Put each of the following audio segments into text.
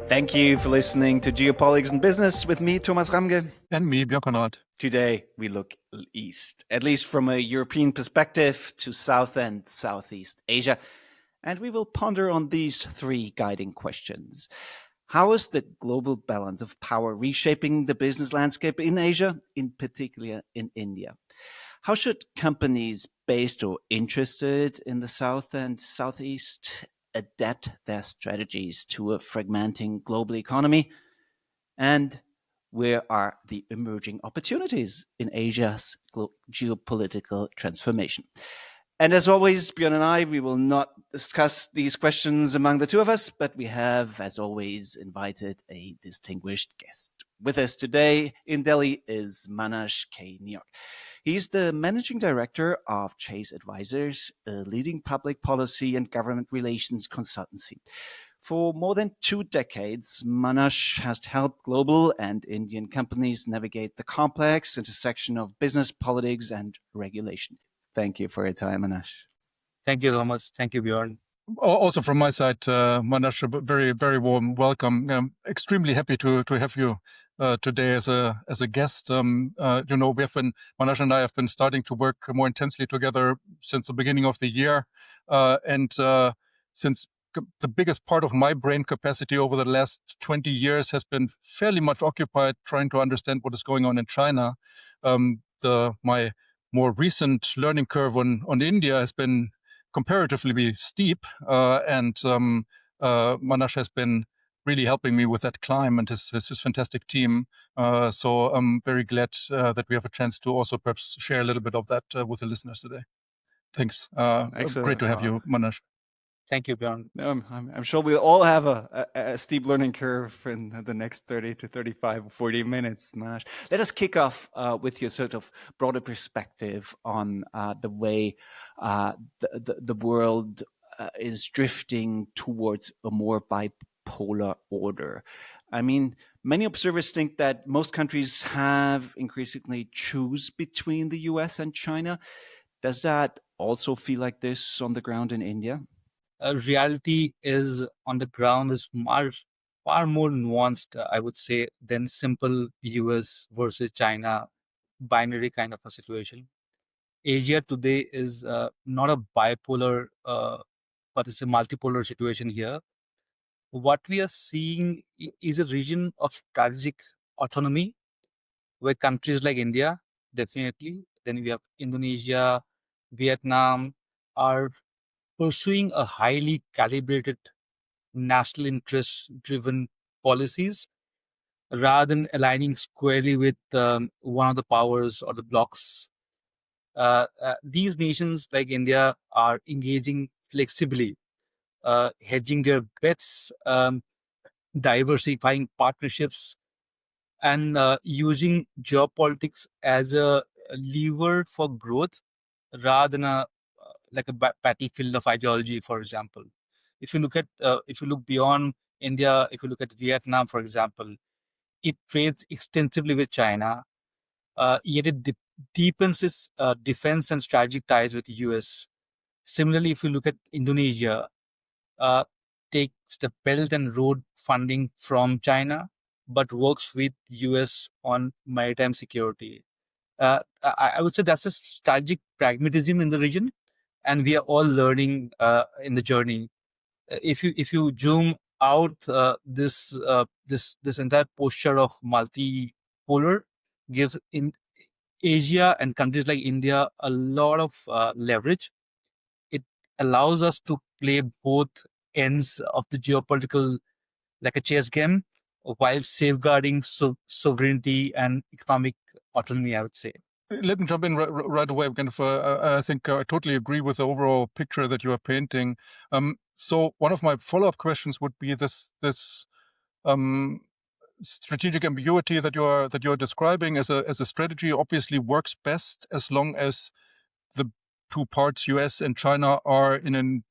Thank you for listening to Geopolitics and Business with me, Thomas Ramge. And me, Björn Conrad. Today, we look east, at least from a European perspective, to South and Southeast Asia. And we will ponder on these three guiding questions. How is the global balance of power reshaping the business landscape in Asia, in particular in India? How should companies based or interested in the South and Southeast adapt their strategies to a fragmenting global economy? And where are the emerging opportunities in Asia's geopolitical transformation? And as always, Björn and I, we will not discuss these questions among the two of us, but we have, as always, invited a distinguished guest. With us today in Delhi is Manash K. Neog. He's the managing director of Chase Advisors, a leading public policy and government relations consultancy. For more than 2 decades, Manash has helped global and Indian companies navigate the complex intersection of business, politics, and regulation. Thank you for your time, Manash. Thank you, Thomas. Thank you, Björn. Also from my side, Manash, a very, very warm welcome. I'm extremely happy to have you today as a guest. Manash and I have been starting to work more intensely together since the beginning of the year, and since the biggest part of my brain capacity over the last 20 years has been fairly much occupied trying to understand what is going on in China. My more recent learning curve on India has been comparatively steep, and Manash has been really helping me with that climb and his fantastic team. So I'm very glad that we have a chance to also perhaps share a little bit of that with the listeners today. Thanks. Great to have you, Manash. Thank you, Björn. I'm sure we'll all have a steep learning curve in the next 30 to 35, 40 minutes, Manash. Let us kick off with your sort of broader perspective on the way the world is drifting towards a more bipolar order. I mean, many observers think that most countries have increasingly choose between the US and China. Does that also feel like this on the ground in India? Reality is on the ground is far more nuanced, I would say, than simple US versus China binary kind of a situation. Asia today is not a bipolar, but it's a multipolar situation here. What we are seeing is a region of strategic autonomy where countries like India, definitely, then we have Indonesia, Vietnam, are pursuing a highly calibrated national interest driven policies rather than aligning squarely with one of the powers or the blocs. These nations like India are engaging flexibly, hedging their bets, diversifying partnerships, and using geopolitics as a lever for growth rather than a battlefield of ideology, for example. If you look beyond India, if you look at Vietnam, for example, it trades extensively with China, yet it deepens its defense and strategic ties with the US. Similarly, if you look at Indonesia, takes the Belt and Road funding from China, but works with US on maritime security. I would say that's a strategic pragmatism in the region, and we are all learning in the journey. If you zoom out, this entire posture of multipolar gives in Asia and countries like India a lot of leverage. It allows us to play both ends of the geopolitical like a chess game while safeguarding sovereignty and economic autonomy, I would say. Let me jump in right away. I think I totally agree with the overall picture that you are painting. So one of my follow-up questions would be this strategic ambiguity that you're describing as a strategy obviously works best as long as the two parts, US and China, are in an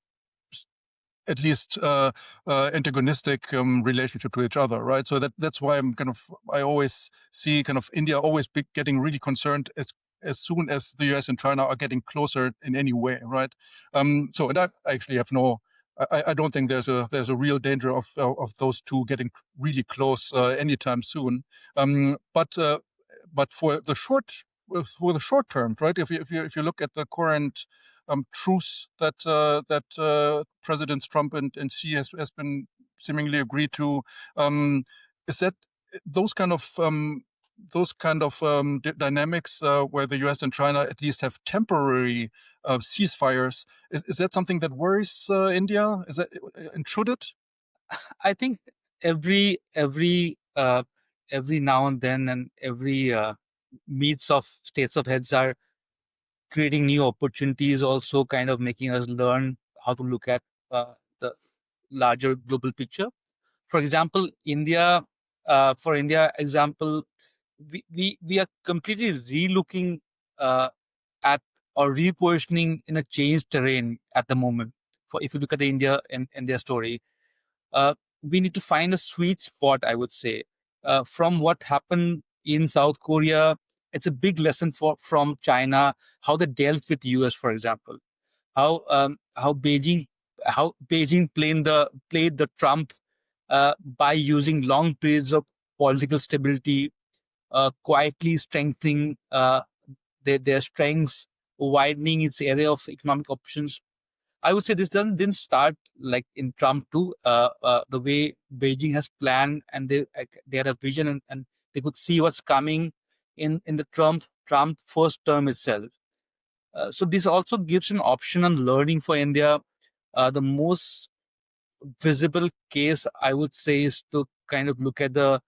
at least antagonistic relationship to each other, right? So that's why I always see India always getting really concerned as soon as the US and China are getting closer in any way, right? And I actually have no I don't think there's a real danger of those two getting really close anytime soon. But for the short term, right? If you look at the current truce that Presidents Trump and Xi has been seemingly agreed to, is that those kind of dynamics where the U.S. and China at least have temporary ceasefires. Is that something that worries India? Is that, and should it? I think every now and then, and every meets of states of heads are creating new opportunities, also kind of making us learn how to look at the larger global picture. For example, India, we are completely relooking at or repositioning in a changed terrain at the moment. For if you look at the India and their story, we need to find a sweet spot, I would say. From what happened in South Korea, it's a big lesson from China, how they dealt with US, for example, how Beijing played the Trump by using long periods of political stability, quietly strengthening their strengths, widening its area of economic options. I would say this didn't start like in Trump too. The way Beijing has planned, and they had a vision, and they could see what's coming in the Trump first term itself. So this also gives an option on learning for India. The most visible case, I would say, is to kind of look at the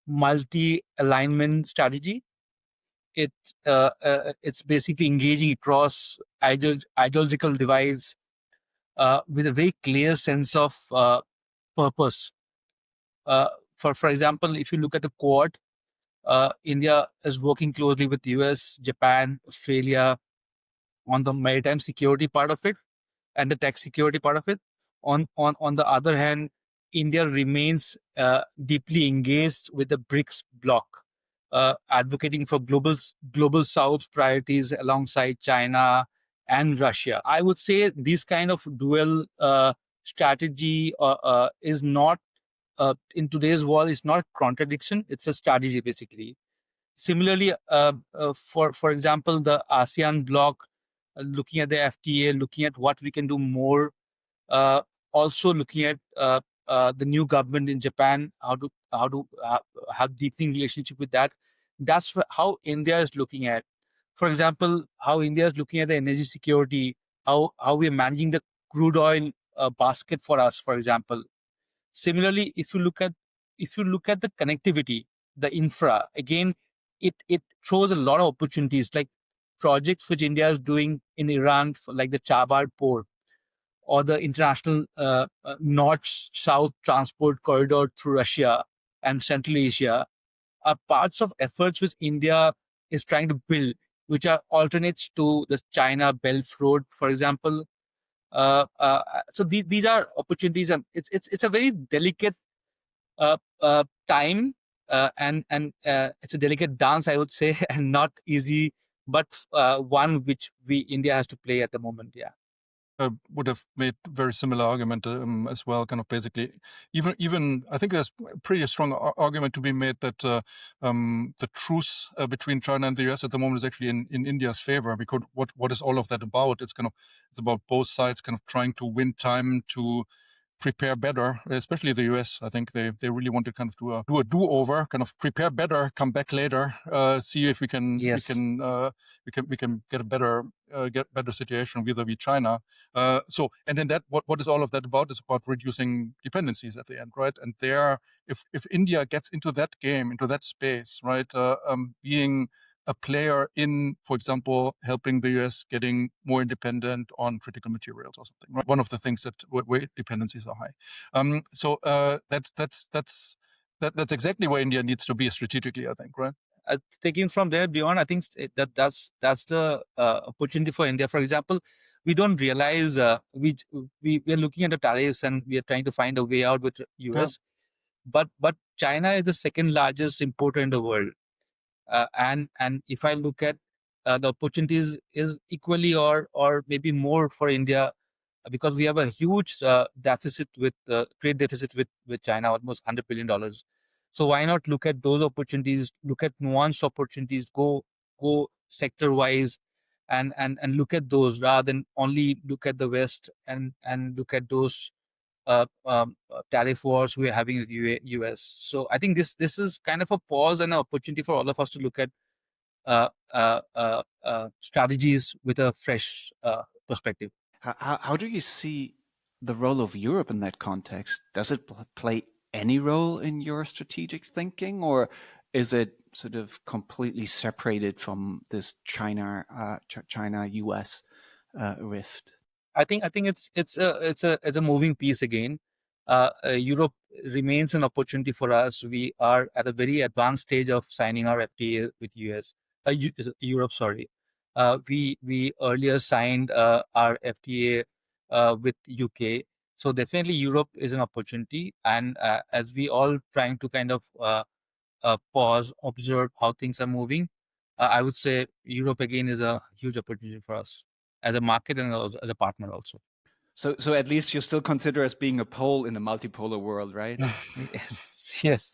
multi-alignment strategy. It's basically engaging across ideological divides with a very clear sense of purpose. For example, if you look at the Quad, India is working closely with US, Japan, Australia on the maritime security part of it and the tech security part of it. On the other hand, India remains deeply engaged with the BRICS bloc, advocating for global South priorities alongside China and Russia. I would say this kind of dual strategy is not in today's world. It's not a contradiction. It's a strategy, basically. Similarly, for example, the ASEAN bloc, looking at the FTA, looking at what we can do more, uh, also looking at the new government in Japan, how to have deepening relationship with that. That's how India is looking at. For example, how India is looking at the energy security, how we are managing the crude oil basket for us, for example. Similarly, if you look at the connectivity, the infra, again, it throws a lot of opportunities, like projects which India is doing in Iran, like the Chabad port, or the international north-south transport corridor through Russia and Central Asia, are parts of efforts which India is trying to build, which are alternates to the China Belt Road, for example. So these are opportunities, and it's a very delicate time, and it's a delicate dance, I would say, and not easy, but one which India has to play at the moment. Yeah. Would have made very similar argument as well. Kind of basically, even I think there's a pretty strong argument to be made that the truce between China and the US at the moment is actually in India's favor, because what is all of that about? It's about both sides kind of trying to win time to prepare better, especially the US. I think they really want to kind of do a do-over, kind of prepare better, come back later, see if we can Yes. we can get a better situation vis-a-vis China. So, and then what is all of that about? Is about reducing dependencies at the end, right? And if India gets into that game, into that space, right, being a player in, for example, helping the US getting more independent on critical materials or something, right? One of the things that where dependencies are high. So that's exactly where India needs to be strategically, I think, right? Taking from there, Bjorn, I think that's the opportunity for India. For example, we don't realize we are looking at the tariffs, and we are trying to find a way out with US. Yeah. But China is the second largest importer in the world, and if I look at the opportunities is equally or maybe more for India because we have a huge deficit with trade deficit with China, almost $100 billion. So why not look at those opportunities, look at nuanced opportunities, go sector wise, and look at those rather than only look at the West and look at those tariff wars we are having with US. So I think this is kind of a pause and an opportunity for all of us to look at strategies with a fresh perspective. How do you see the role of Europe in that context? Does it play any role in your strategic thinking, or is it sort of completely separated from this China-US rift? I think it's a moving piece again. Europe remains an opportunity for us. We are at a very advanced stage of signing our FTA with Europe. Sorry, we earlier signed our FTA with UK. So definitely Europe is an opportunity, and as we all trying to kind of pause, observe how things are moving, I would say Europe again is a huge opportunity for us as a market and as a partner also. So at least you still consider us being a pole in the multipolar world, right? Yes.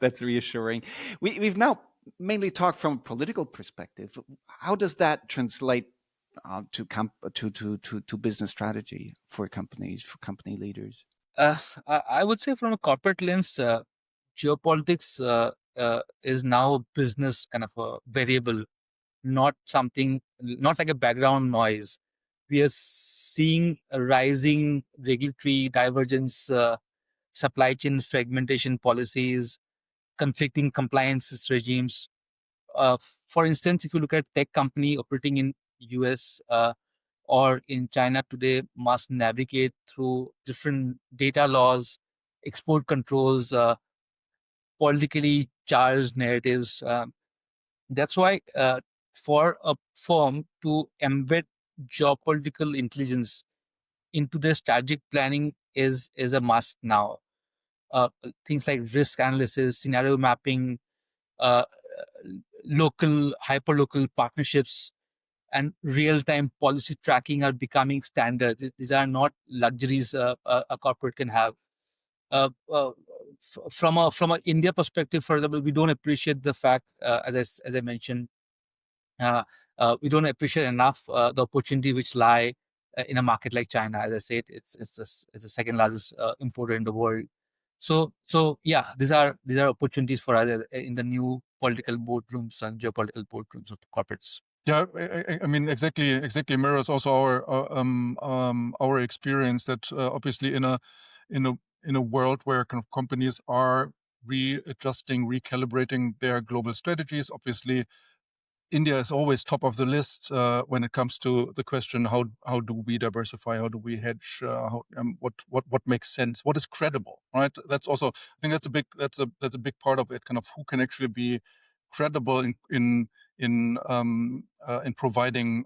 That's reassuring. We've now mainly talked from a political perspective. How does that translate to business strategy for companies, for company leaders? I would say from a corporate lens, geopolitics is now a business kind of a variable, not like a background noise. We are seeing a rising regulatory divergence, supply chain fragmentation policies, conflicting compliance regimes. For instance, if you look at tech company operating in US or in China today, must navigate through different data laws, export controls, politically charged narratives. That's why for a firm to embed geopolitical intelligence into their strategic planning is a must now. Things like risk analysis, scenario mapping, uh, local, hyperlocal partnerships, and real-time policy tracking are becoming standards. These are not luxuries a corporate can have. Uh, uh, from a India perspective, for example, we don't appreciate the fact, as I mentioned, we don't appreciate enough the opportunity which lie in a market like China. As I said, it's the second largest importer in the world. So yeah, these are opportunities for us in the new political boardrooms and geopolitical boardrooms of corporates. Yeah, I mean, exactly mirrors also our experience that obviously in a world where kind of companies are readjusting, recalibrating their global strategies, obviously India is always top of the list when it comes to the question how do we diversify, how do we hedge, what makes sense, what is credible, right? That's also, I think that's a big part of it, kind of who can actually be credible in providing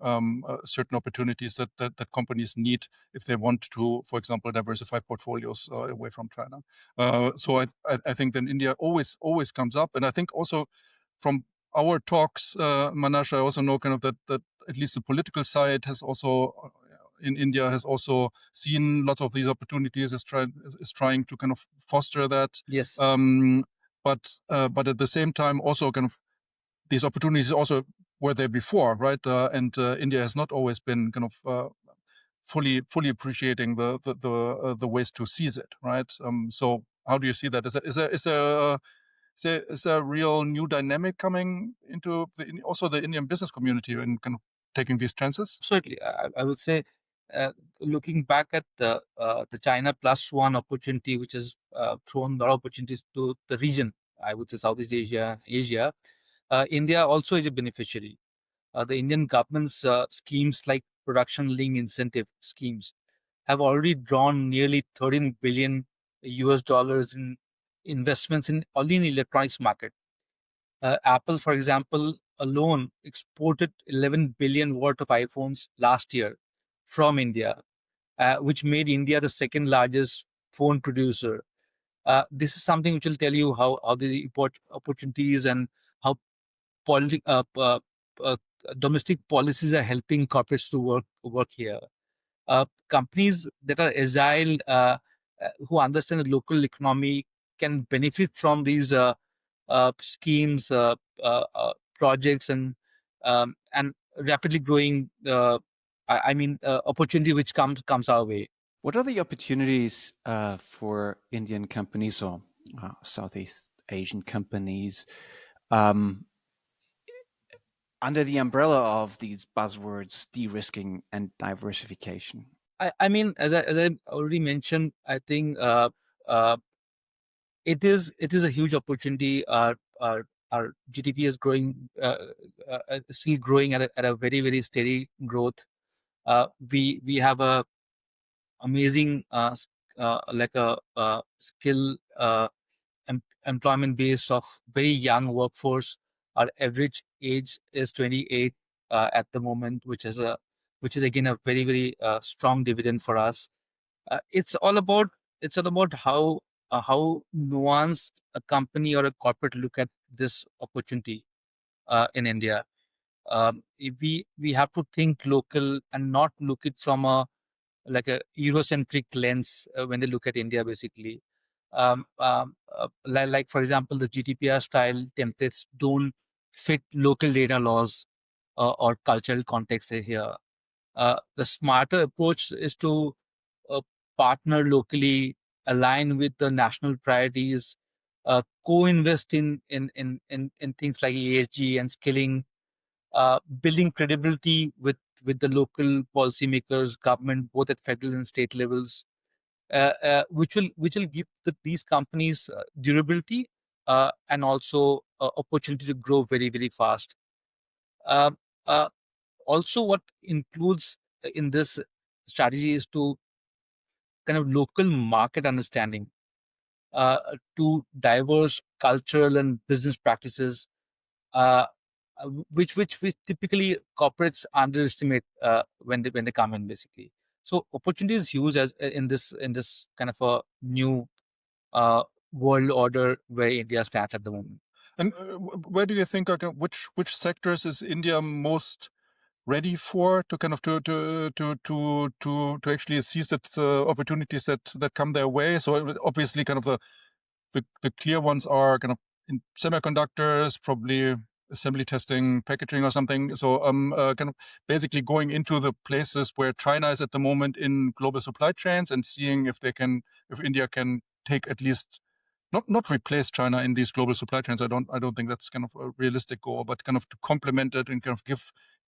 certain opportunities that companies need if they want to, for example, diversify portfolios away from China. So I think then India always comes up, and I think also from our talks, Manash, I also know kind of that at least the political side has also in India has also seen lots of these opportunities, is trying to kind of foster that. Yes. But at the same time, also kind of these opportunities also were there before, right? And India has not always been kind of fully appreciating the ways to seize it, right? So how do you see that? Is there a real new dynamic coming into also the Indian business community and kind of taking these chances? Absolutely. I would say, looking back at the China plus one opportunity, which has thrown a lot of opportunities to the region, I would say Southeast Asia, India also is a beneficiary. The Indian government's schemes like production linked incentive schemes have already drawn nearly 13 billion US dollars in investments in only in the electronics market. Apple, for example, alone exported 11 billion worth of iPhones last year from India, which made India the second largest phone producer. This is something which will tell you how the opportunities and how domestic policies are helping corporates to work here. Companies that are agile, who understand the local economy, can benefit from these schemes, projects, and rapidly growing. Opportunity which comes our way. What are the opportunities for Indian companies or Southeast Asian companies under the umbrella of these buzzwords, de-risking and diversification? I mean, as I already mentioned, I think it is a huge opportunity. Our GDP is growing, still growing at a very very steady growth. We have a amazing like a skill employment base of very young workforce. Our average age is 28 at the moment, which is again a very very strong dividend for us. It's all about how nuanced a company or a corporate look at this opportunity in India. We have to think local and not look it from a like a Eurocentric lens when they look at India, basically. Like for example, the GDPR style templates don't fit local data laws or cultural context here. The smarter approach is to uh, partner locally, align with the national priorities, co-invest in things like ESG and skilling, building credibility with the local policymakers, government, both at federal and state levels, which will give these companies durability and also opportunity to grow very very fast. Uh, uh, Also, what includes in this strategy is to kind of local market understanding, to diverse cultural and business practices, uh, which typically corporates underestimate when they come in, basically. So opportunity is huge as in this kind of a new world order where India stands at the moment. And where do you think, which sectors is India most ready for to kind of to actually seize that opportunities that come their way? So obviously, kind of the clear ones are kind of in semiconductors, probably assembly testing, packaging or something. So kind of basically going into the places where China is at the moment in global supply chains and seeing if India can take at least not replace China in these global supply chains. I don't think that's kind of a realistic goal, but kind of to complement it and kind of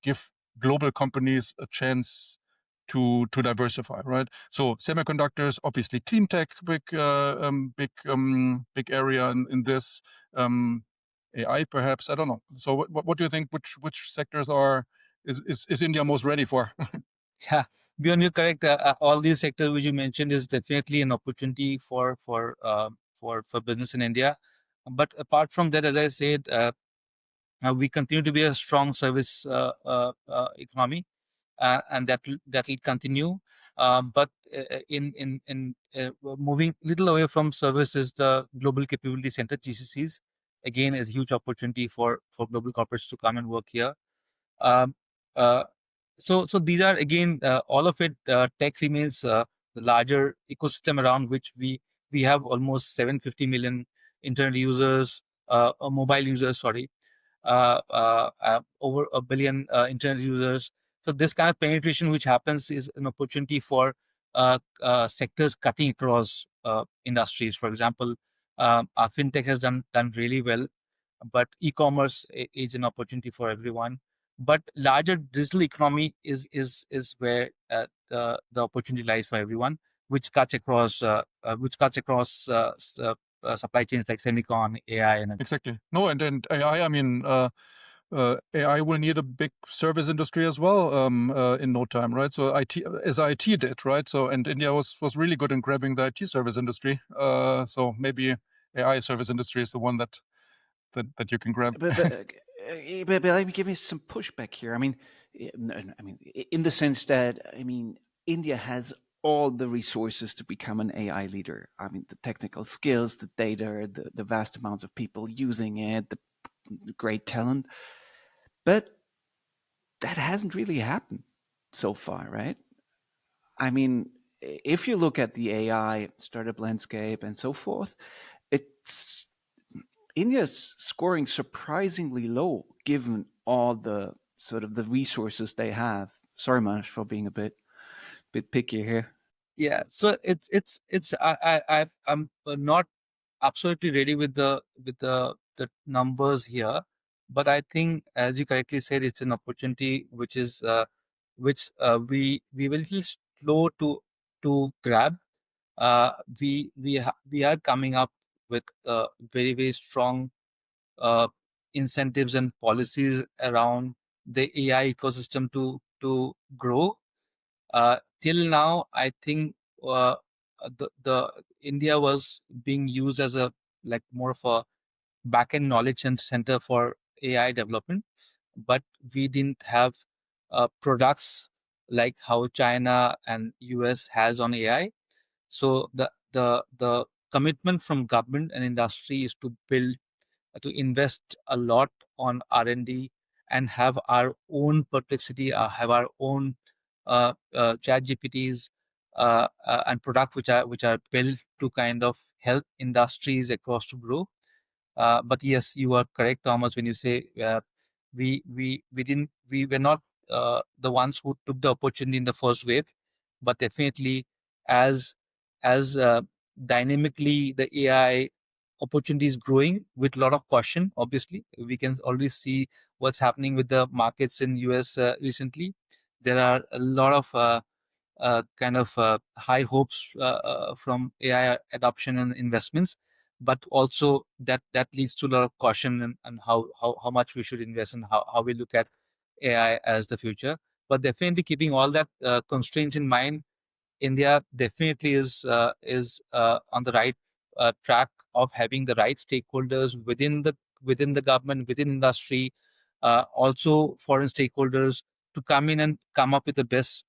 give global companies a chance to diversify, right? So semiconductors, obviously, clean tech, big area in this. AI, perhaps, I don't know. So what do you think? Which sectors is India most ready for? Yeah, Björn, you're correct. All these sectors which you mentioned is definitely an opportunity for business in India. But apart from that, as I said, we continue to be a strong service economy, and that will continue. But in moving little away from services, the Global Capability Center (GCCs) again is a huge opportunity for global corporates to come and work here. Um, uh, so these are again all of it. Tech remains the larger ecosystem around which we have almost 750 million internet users, mobile users. Sorry, over a billion internet users. So this kind of penetration which happens is an opportunity for sectors cutting across industries. For example, our fintech has done really well, but e-commerce is an opportunity for everyone. But larger digital economy is where the opportunity lies for everyone, which cuts across supply chains like semicon, AI, and Exactly. No, and AI. I mean, AI will need a big service industry as well in no time, right? So IT did, right? So and India was really good in grabbing the IT service industry. So maybe AI service industry is the one that you can grab. But let me give you some pushback here. I mean, in the sense that India has all the resources to become an AI leader. I mean, the technical skills, the data, the vast amounts of people using it, the great talent. But that hasn't really happened so far, right? I mean, if you look at the AI startup landscape and so forth, it's India's scoring surprisingly low given all the sort of the resources they have. Sorry, Manash, for being a bit picky here. Yeah, so it's I'm not absolutely ready with the numbers here, but I think, as you correctly said, it's an opportunity which is which we were a little slow to grab. We are coming up with very strong uh, incentives and policies around the AI ecosystem to grow. Till now, I think the India was being used as a like more of a backend knowledge and center for AI development, but we didn't have products like how China and US has on AI. So the commitment from government and industry is to build to invest a lot on R&D and have our own perplexity, have our own chat GPTs and product which are built to kind of help industries across to grow. But yes, you are correct, Thomas, when you say we were not the ones who took the opportunity in the first wave, but definitely as as dynamically the AI opportunity is growing with a lot of caution. Obviously, we can already see what's happening with the markets in US recently. There are a lot of kind of high hopes from AI adoption and investments, but also that leads to a lot of caution and how much we should invest and how we look at AI as the future. But definitely keeping all that constraints in mind, India definitely is on the right track of having the right stakeholders within the government, within industry, also foreign stakeholders to come in and come up with the best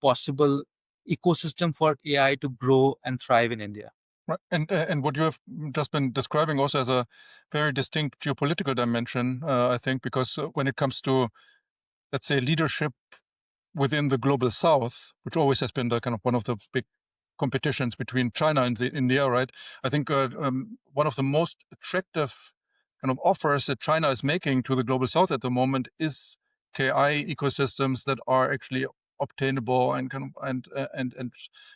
possible ecosystem for AI to grow and thrive in India. Right. And what you have just been describing also as a very distinct geopolitical dimension, I think, because when it comes to, let's say, leadership within the global South, which always has been the kind of one of the big competitions between China and India, right? I think one of the most attractive kind of offers that China is making to the global South at the moment is KI ecosystems that are actually obtainable and kind of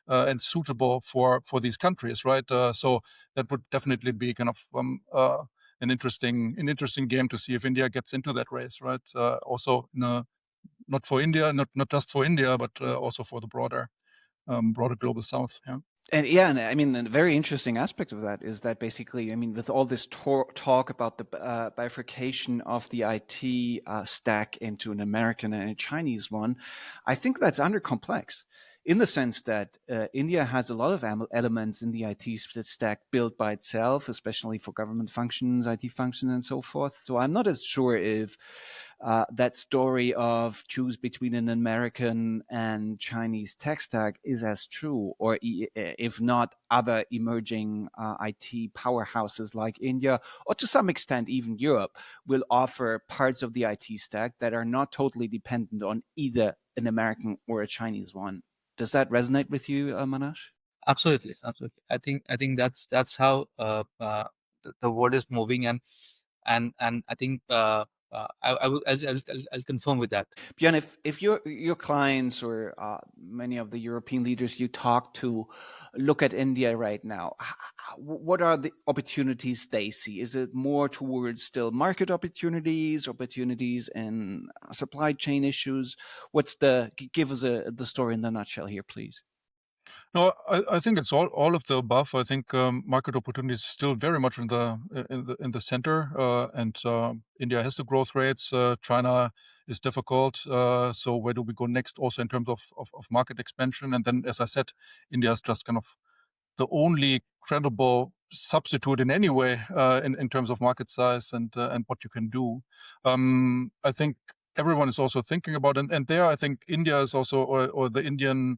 and suitable for these countries, right? So that would definitely be kind of an interesting game to see if India gets into that race, right? Also in a not for India, not just for India, but also for the broader global South. Yeah. And I mean, a very interesting aspect of that is that basically, I mean, with all this talk about the bifurcation of the IT stack into an American and a Chinese one, I think that's under complex in the sense that India has a lot of elements in the IT stack built by itself, especially for government functions, IT functions, and so forth. So I'm not as sure if that story of choose between an American and Chinese tech stack is as true, or if not, other emerging IT powerhouses like India, or to some extent even Europe, will offer parts of the IT stack that are not totally dependent on either an American or a Chinese one. Does that resonate with you, Manash? Absolutely. I think that's how the world is moving, and I think I will I'll confirm with that. Björn, if your clients or many of the European leaders you talk to look at India right now, what are the opportunities they see? Is it more towards still market opportunities in supply chain issues? Give us the story in the nutshell here, please. No, I think it's all of the above. I think market opportunities is still very much in the center, and India has the growth rates. China is difficult. So where do we go next? Also in terms of market expansion, and then, as I said, India is just kind of the only credible substitute in any way in terms of market size and what you can do. I think everyone is also thinking about, and there I think India is also, or the Indian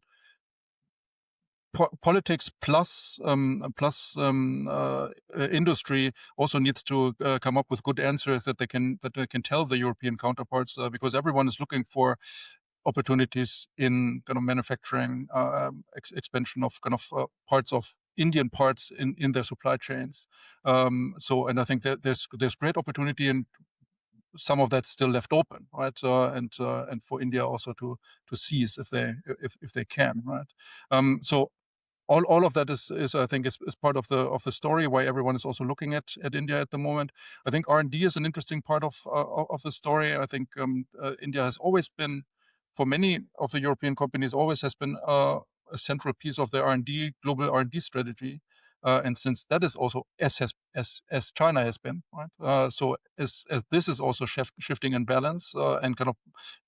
politics plus industry also needs to come up with good answers that they can tell the European counterparts, because everyone is looking for opportunities in kind of manufacturing, expansion of kind of parts of Indian parts in their supply chains. And I think that there's great opportunity, and some of that's still left open, right? And for India also to seize if they can, right? So all of that is I think is part of the story, why everyone is also looking at India at the moment. I think R&D is an interesting part of the story. I think India has always been, for many of the European companies, always has been a central piece of their global R&D strategy. And since that is also as China has been, right? So as this is also shifting in balance, and kind of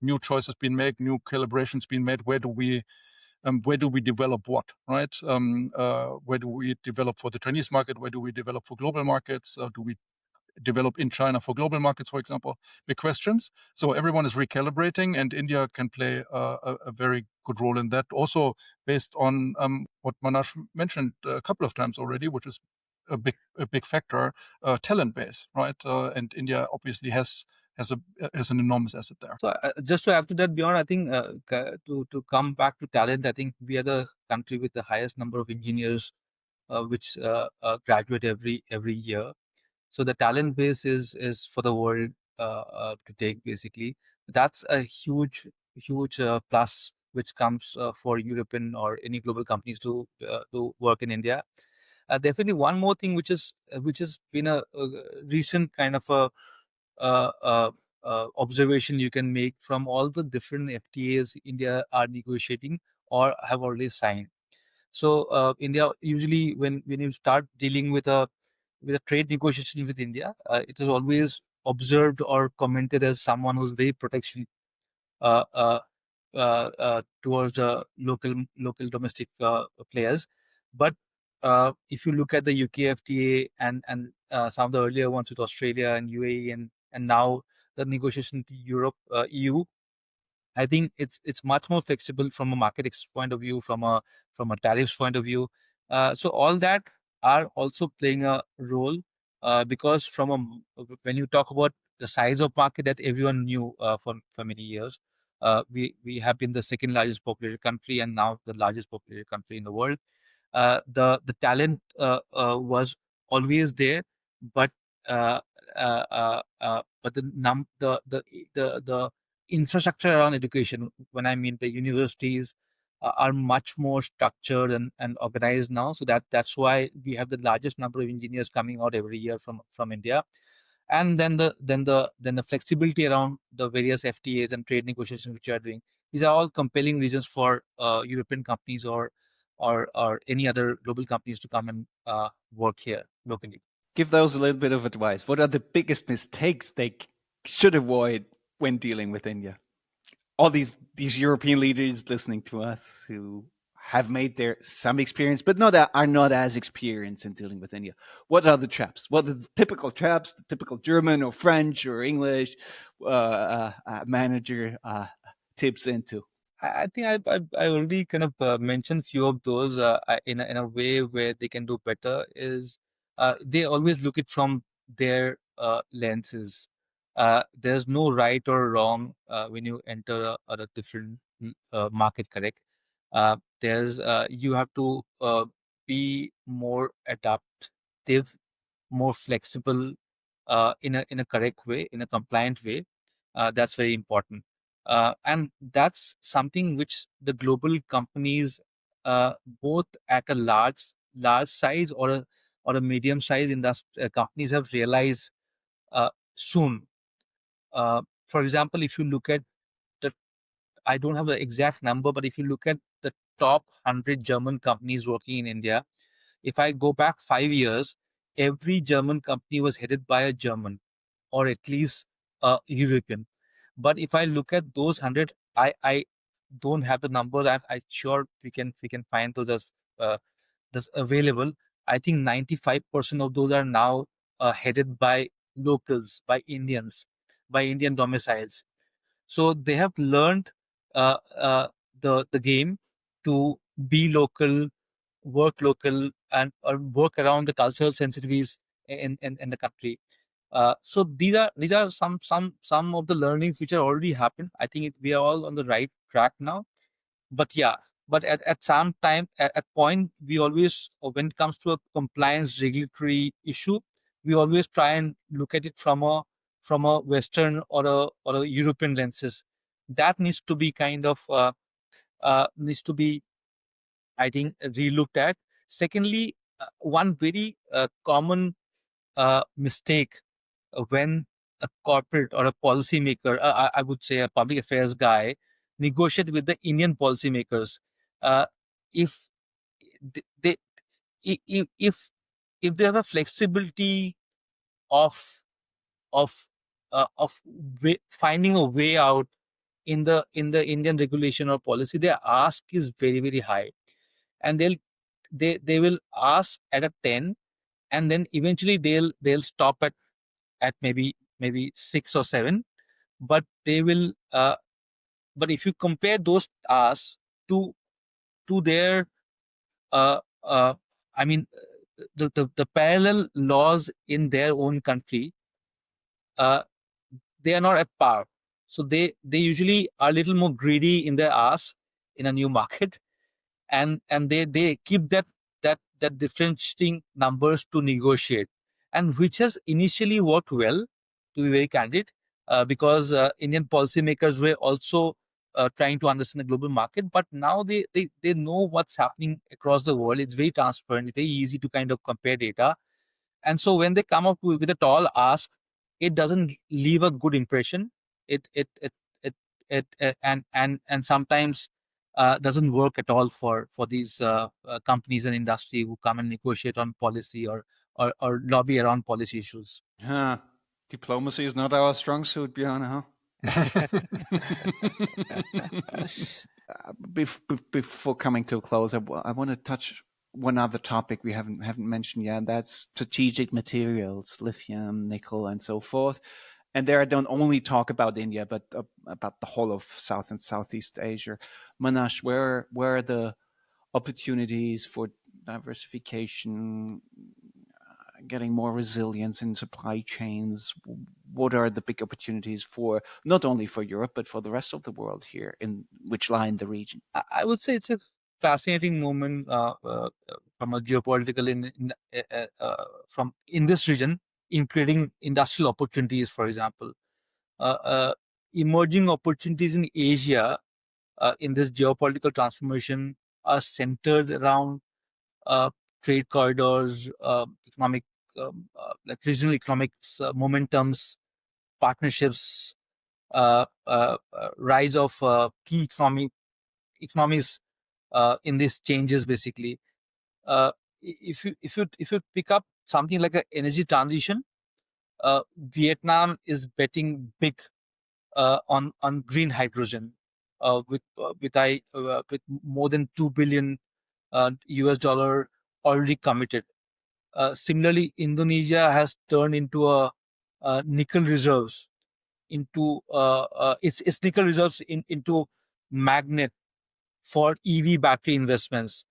new choices being made, new calibrations being made, where do we develop what, right? Where do we develop for the Chinese market? Where do we develop for global markets? Do we develop in China for global markets, for example? Big questions. So everyone is recalibrating, and India can play a very good role in that. Also based on what Manash mentioned a couple of times already, which is a big factor, talent base, right? And India obviously has an enormous asset there. So just to add to that, Bjorn, I think to come back to talent, I think we are the country with the highest number of engineers which graduate every year. So the talent base is for the world to take, basically. That's a huge plus which comes for European or any global companies to work in India. Definitely one more thing which has been a recent kind of a observation you can make from all the different FTAs India are negotiating or have already signed. So India usually, when you start dealing with a trade negotiation with India, it is always observed or commented as someone who's very protection uh, uh, towards the local domestic players. But if you look at the UK FTA and some of the earlier ones with Australia and UAE and now the negotiation with Europe, EU, I think it's much more flexible from a point of view, from a tariffs point of view. So all that are also playing a role, because when you talk about the size of market that everyone knew for many years, we have been the second largest populated country and now the largest populated country in the world. The talent was always there, but the infrastructure around education, when I mean the universities, are much more structured and organized now. So that's why we have the largest number of engineers coming out every year from India. And then the flexibility around the various FTAs and trade negotiations which we are doing. These are all compelling reasons for European companies or any other global companies to come and work here locally. Give those a little bit of advice. What are the biggest mistakes they should avoid when dealing with India? All these European leaders listening to us who have made some experience, but are not as experienced in dealing with India. What are the traps? What are the typical traps? The typical German or French or English manager tips into? I think I already kind of mentioned few of those in a way where they can do better is they always look it from their lenses. There's no right or wrong when you enter a different market, correct? There's you have to be more adaptive, more flexible, in a correct way, in a compliant way. That's very important. And that's something which the global companies, both at a large size or a medium size companies, have realized soon. For example, if you look at the, I don't have the exact number, but if you look at the top 100 German companies working in India, if I go back 5 years, every German company was headed by a German or at least a European. But if I look at those 100, I don't have the numbers. I'm sure we can find those as that's available. I think 95% of those are now headed by locals, by Indians, by Indian domiciles. So they have learned uh, uh, the game to be local, work local and or work around the cultural sensitivities in the country. So these are some of the learnings which are already happened. I think we are all on the right track now. But yeah, but at some time, at point, we always, when it comes to a compliance regulatory issue, we always try and look at it from a Western or a European lenses. That needs to be kind of needs to be, I think, relooked at. Secondly, one very common mistake when a corporate or a policymaker, I would say a public affairs guy, negotiate with the Indian policymakers, uh, if they if they have a flexibility of of finding a way out in the Indian regulation or policy, their ask is very high, and they will ask at a 10, and then eventually they'll stop at maybe 6 or 7, but they will but if you compare those asks to their uh, uh, I mean the parallel laws in their own country, uh, they are not at par. So they usually are a little more greedy in their ask in a new market, and they keep that differentiating numbers to negotiate, and which has initially worked well, to be very candid, because Indian policymakers were also trying to understand the global market, but now they know what's happening across the world. It's very transparent, very easy to kind of compare data, and so when they come up with a tall ask, it doesn't leave a good impression. It and sometimes doesn't work at all for these companies and industry who come and negotiate on policy or lobby around policy issues. Huh. Diplomacy is not our strong suit, Björn, huh? Before coming to a close, I want to touch one other topic we haven't mentioned yet. And that's strategic materials, lithium, nickel, and so forth. And there, I don't only talk about India, but about the whole of South and Southeast Asia. Manash, where are the opportunities for diversification, getting more resilience in supply chains? What are the big opportunities for not only for Europe but for the rest of the world here, in which lie in the region? I would say it's a fascinating moment from a geopolitical from in this region in creating industrial opportunities. For example, emerging opportunities in Asia in this geopolitical transformation are centered around uh, trade corridors, economic, like regional economics, momentums, partnerships, rise of key economies in these changes. Basically, if you pick up something like an energy transition, Vietnam is betting big on green hydrogen with more than $2 billion US dollar already committed. Similarly, Indonesia has turned into a nickel reserves into its nickel reserves into magnet for EV battery investments,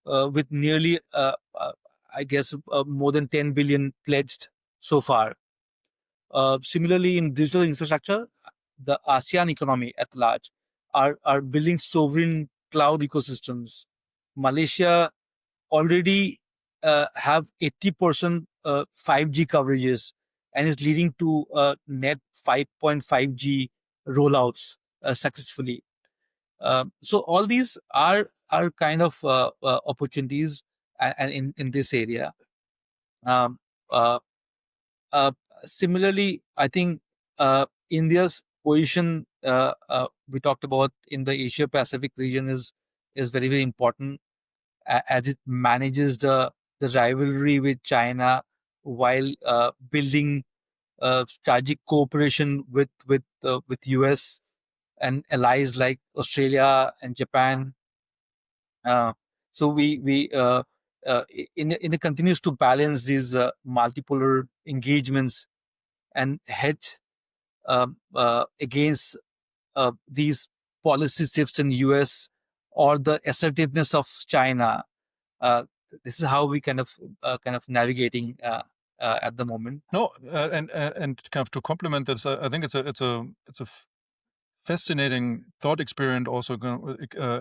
with nearly I guess more than 10 billion pledged so far. Similarly, in digital infrastructure, the ASEAN economy at large are building sovereign cloud ecosystems. Malaysia already have 80% 5G coverages and is leading to net 5.5G rollouts successfully. So all these are kind of opportunities in this area. Um, uh, uh, Similarly, I think India's position we talked about in the Asia Pacific region is very important, as it manages the rivalry with China while building strategic cooperation with US and allies like Australia and Japan. Uh, so we India continues to balance these multipolar engagements and hedge against these policy shifts in US or the assertiveness of China. This is how we kind of navigating at the moment. No, and kind of to complement this, I think it's a fascinating thought experiment, also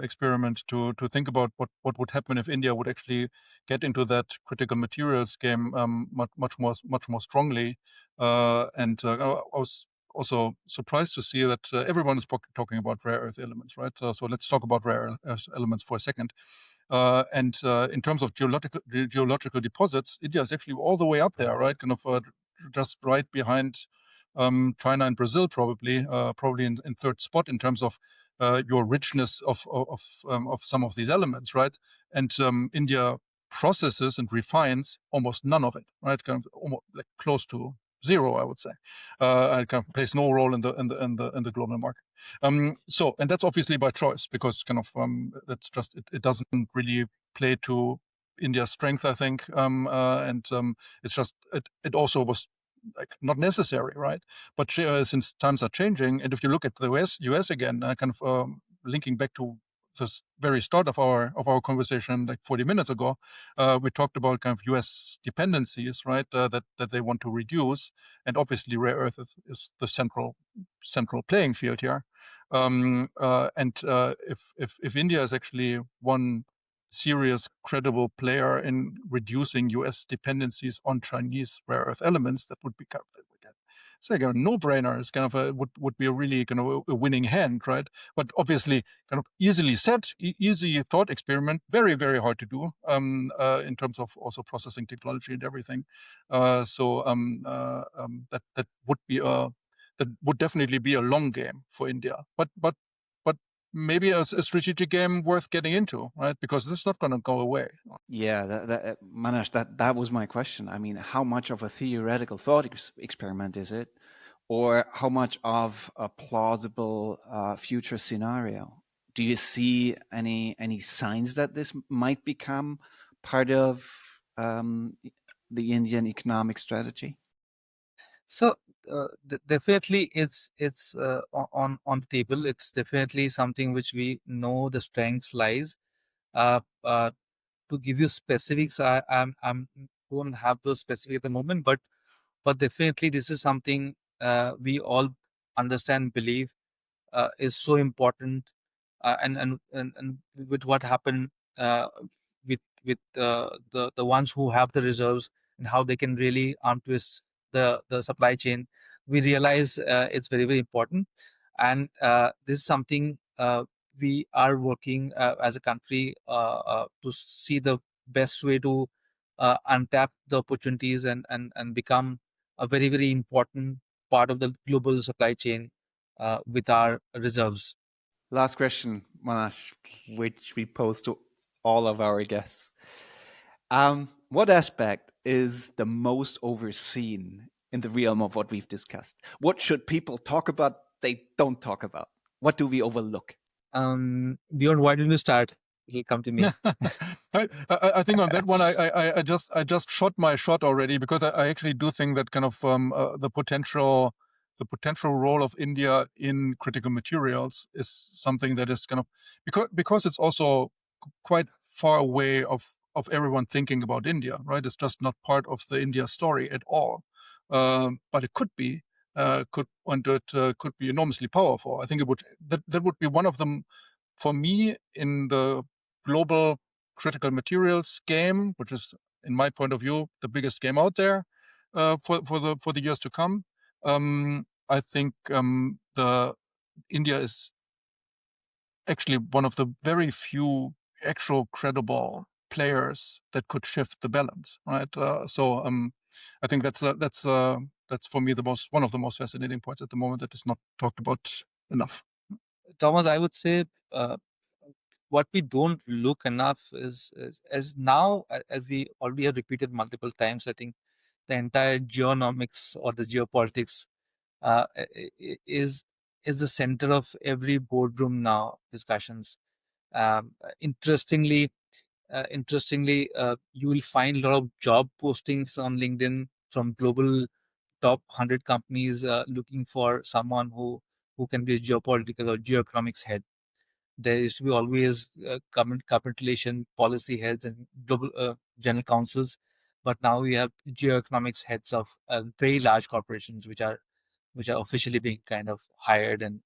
experiment to think about what would happen if India would actually get into that critical materials game much more strongly. And I was also surprised to see that everyone is talking about rare earth elements, right? So let's talk about rare earth elements for a second. And in terms of geological deposits, India is actually all the way up there, right? Kind of just right behind China and Brazil, probably in third spot in terms of your richness of some of these elements, right? And India processes and refines almost none of it, right? Kind of almost like close to zero, I would say. And kind of plays no role in the global market. So, and that's obviously by choice, because kind of that's just it doesn't really play to India's strength, I think, and it's just it also was like not necessary, right? But since times are changing, and if you look at the US again, kind of linking back to the very start of our conversation, like 40 minutes ago, we talked about kind of US dependencies, right? That they want to reduce, and obviously rare earth is the central playing field here. And if India is actually one serious, credible player in reducing U.S. dependencies on Chinese rare earth elements, that would be kind of it's like a no-brainer. It's kind of would be a really kind of a winning hand, right? But obviously, kind of easily said, easy thought experiment, very very hard to do in terms of also processing technology and everything. So that would be that would definitely be a long game for India, but maybe a strategic game worth getting into, right? Because this is not going to go away. Yeah, Manash, that was my question. I mean, how much of a theoretical thought experiment is it, or how much of a plausible future scenario? Do you see any signs that this might become part of the Indian economic strategy? So definitely it's on the table. It's definitely something which we know the strengths lies. Uh, uh, to give you specifics, I'm don't have those specifics at the moment, but definitely this is something we all understand, believe is so important, and with what happened with the ones who have the reserves and how they can really arm twist the supply chain, we realize it's very very important, and this is something we are working as a country to see the best way to untap the opportunities and become a very very important part of the global supply chain with our reserves. Last question, Manash, which we pose to all of our guests. What aspect is the most overseen in the realm of what we've discussed? What should people talk about they don't talk about? What do we overlook? Bjorn, why don't you start? It'll come to me. I think on that one, I just shot my shot already, because I actually do think that kind of the potential role of India in critical materials is something that is kind of because it's also quite far away of everyone thinking about India, right? It's just not part of the India story at all. But it could be, could be enormously powerful. I think that would be one of them for me in the global critical materials game, which is, in my point of view, the biggest game out there for the years to come. I think the India is actually one of the very few actual credible players that could shift the balance, right? So I think that's for me one of the most fascinating points at the moment that is not talked about enough. Thomas, I would say what we don't look enough is as now, as we already have repeated multiple times. I think the entire geonomics or the geopolitics is the center of every boardroom now discussions. Interestingly, you will find a lot of job postings on LinkedIn from global top 100 companies looking for someone who can be a geopolitical or geoeconomics head. there used to be always government relation policy heads and global general councils, but now we have geoeconomics heads of very large corporations, which are officially being kind of hired and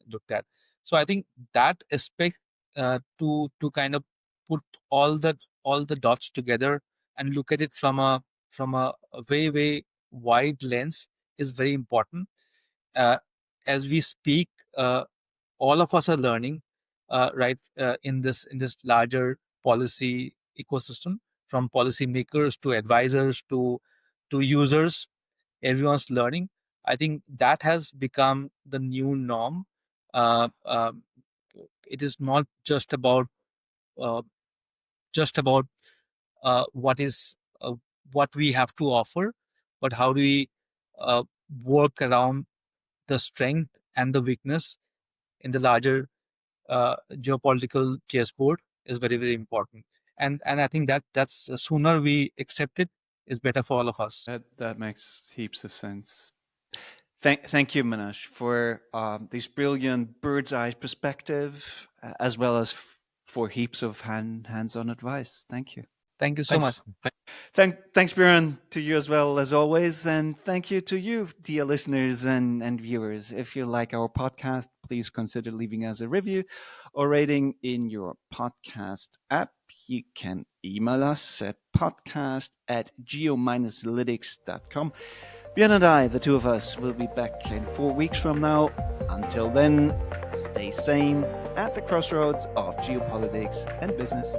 looked at. So I think that aspect to kind of put all the dots together and look at it from a very very wide lens is very important. Uh, as we speak, all of us are learning, right, in this larger policy ecosystem, from policymakers to advisors to users. Everyone's learning. I think that has become the new norm. Uh, um, it is not uh, just about what is what we have to offer, but how do we uh, work around the strength and the weakness in the larger geopolitical chessboard is very very important. And I think that that's sooner we accept it is better for all of us. That makes heaps of sense. Thank you, Manash, for this brilliant bird's eye perspective, as well as for heaps of hands-on advice. Thank you. Thank you so much. Thanks, Björn, to you as well as always, and thank you to you, dear listeners and viewers. If you like our podcast, please consider leaving us a review or rating in your podcast app. You can email us at podcast@geo-lytics.com. Björn and I, the two of us, will be back in 4 weeks from now. Until then, stay sane at the crossroads of geopolitics and business.